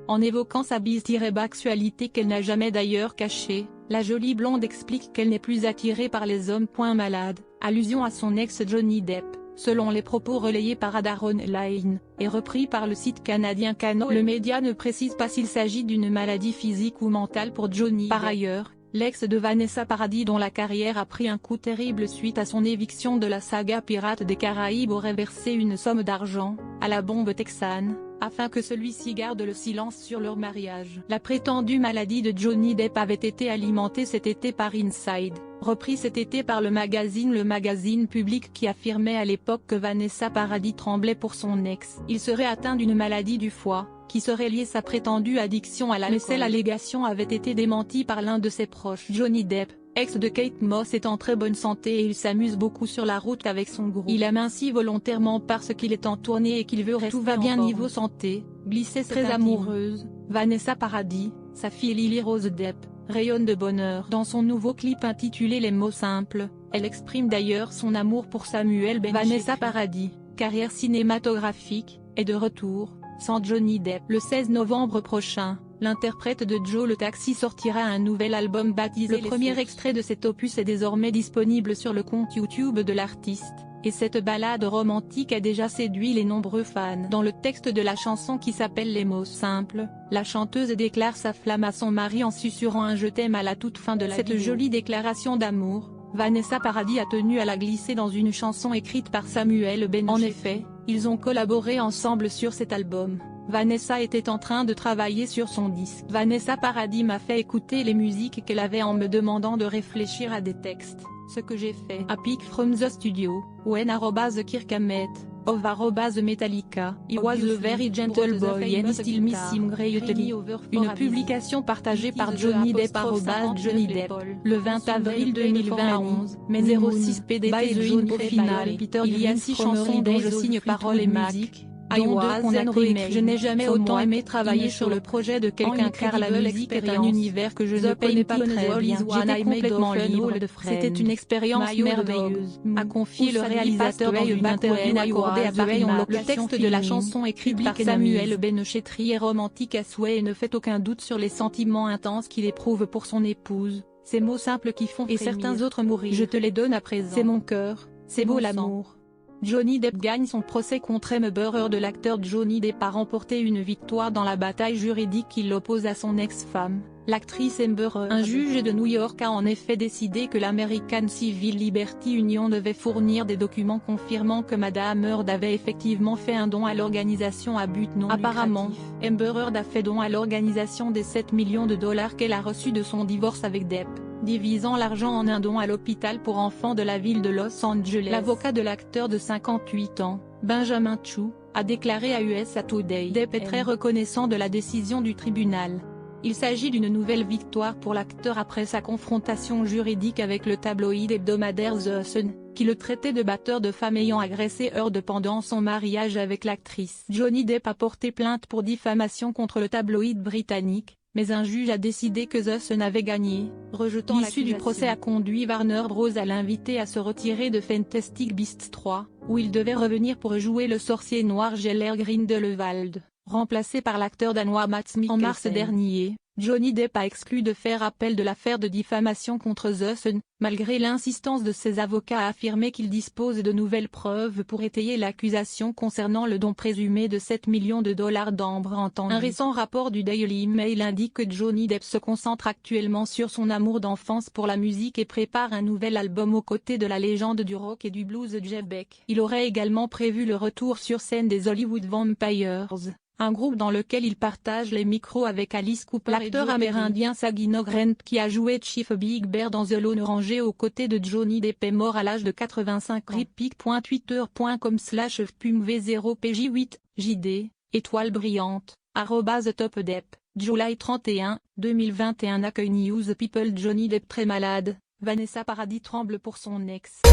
En évoquant sa bisexualité qu'elle n'a jamais d'ailleurs cachée, la jolie blonde explique qu'elle n'est plus attirée par les hommes. Malade, allusion à son ex Johnny Depp, selon les propos relayés par Ada Online, et repris par le site canadien Cano. Le média ne précise pas s'il s'agit d'une maladie physique ou mentale pour Johnny Depp. Par ailleurs, l'ex de Vanessa Paradis, dont la carrière a pris un coup terrible suite à son éviction de la saga Pirates des Caraïbes, aurait versé une somme d'argent à la bombe texane, afin que celui-ci garde le silence sur leur mariage. La prétendue maladie de Johnny Depp avait été alimentée cet été par Inside, repris cet été par le magazine Public, qui affirmait à l'époque que Vanessa Paradis tremblait pour son ex. Il serait atteint d'une maladie du foie, qui serait liée à sa prétendue addiction à l'alcool. Mais cette allégation avait été démentie par l'un de ses proches. Johnny Depp, ex de Kate Moss, est en très bonne santé et il s'amuse beaucoup sur la route avec son groupe. Il a minci volontairement parce qu'il est en tournée et qu'il veut rester en forme. Tout va bien niveau santé, glissait très amoureuse. Vanessa Paradis, sa fille Lily Rose Depp, rayonne de bonheur. Dans son nouveau clip intitulé Les mots simples, elle exprime d'ailleurs son amour pour Samuel Benchetri. Vanessa Paradis, carrière cinématographique, est de retour, sans Johnny Depp. Le 16 novembre prochain, l'interprète de Joe le Taxi sortira un nouvel album baptisé. Le premier extrait de cet opus est désormais disponible sur le compte YouTube de l'artiste, et cette ballade romantique a déjà séduit les nombreux fans. Dans le texte de la chanson qui s'appelle Les mots simples, la chanteuse déclare sa flamme à son mari en susurrant un « je t'aime » à la toute fin de la vidéo. Cette jolie déclaration d'amour, Vanessa Paradis a tenu à la glisser dans une chanson écrite par Samuel Benchetri. En effet, ils ont collaboré ensemble sur cet album. Vanessa était en train de travailler sur son disque. Vanessa Paradis m'a fait écouter les musiques qu'elle avait en me demandant de réfléchir à des textes, ce que j'ai fait. A pic from the studio, when @kirkamet, of @metallica, I was a very gentle boy and still missing greatly. Une publication partagée par Johnny Depp @Johnny Depp, le 20 avril 2021, mais 06 PDT Johnny au final. Il y a 6 chansons dont je signe paroles et musique. Je n'ai jamais autant aimé travailler sur le projet de quelqu'un car la musique est un univers que je ne connais pas très bien. J'étais complètement libre, c'était une expérience merveilleuse, a confié le réalisateur dans une interview accordée à Paris. Le texte de la chanson écrite par Samuel Benchetri est romantique à souhait et ne fait aucun doute sur les sentiments intenses qu'il éprouve pour son épouse, ces mots simples qui font frémir. Et certains autres mourir. Je te les donne à présent. C'est mon cœur, c'est beau l'amour. Johnny Depp gagne son procès contre Amber Heard. L'acteur Johnny Depp a remporté une victoire dans la bataille juridique qui l'oppose à son ex-femme, l'actrice Amber Heard. Un juge de New York a en effet décidé que l'American Civil Liberty Union devait fournir des documents confirmant que Madame Heard avait effectivement fait un don à l'organisation à but non lucratif. Apparemment, Amber Heard a fait don à l'organisation des 7 millions de dollars qu'elle a reçus de son divorce avec Depp, divisant l'argent en un don à l'hôpital pour enfants de la ville de Los Angeles. L'avocat de l'acteur de 58 ans, Benjamin Chu, a déclaré à USA Today: Depp est très reconnaissant de la décision du tribunal. Il s'agit d'une nouvelle victoire pour l'acteur après sa confrontation juridique avec le tabloïd hebdomadaire The Sun, qui le traitait de batteur de femmes ayant agressé Heard pendant son mariage avec l'actrice. Johnny Depp a porté plainte pour diffamation contre le tabloïd britannique, mais un juge a décidé que The Sun avait gagné, rejetant l'accusation. L'issue du procès a conduit Warner Bros à l'inviter à se retirer de Fantastic Beasts 3, où il devait revenir pour jouer le sorcier noir Geller Grindelwald, remplacé par l'acteur danois Mads Mikkelsen. En mars dernier, Johnny Depp a exclu de faire appel de l'affaire de diffamation contre The Sun, malgré l'insistance de ses avocats à affirmer qu'il dispose de nouvelles preuves pour étayer l'accusation concernant le don présumé de 7 millions de dollars d'Amber entendue. Un récent rapport du Daily Mail indique que Johnny Depp se concentre actuellement sur son amour d'enfance pour la musique et prépare un nouvel album aux côtés de la légende du rock et du blues Jeff Beck. Il aurait également prévu le retour sur scène des Hollywood Vampires, un groupe dans lequel il partage les micros avec Alice Cooper. L'acteur amérindien Saginaw Grant, qui a joué Chief Big Bear dans The Lone Ranger aux côtés de Johnny Depp, est mort à l'âge de 85 ans. Ripic.twitter.com/pumv0pj8, JD, étoile brillante, @topdepp, July 31, 2021. Accueil News People. Johnny Depp très malade, Vanessa Paradis tremble pour son ex.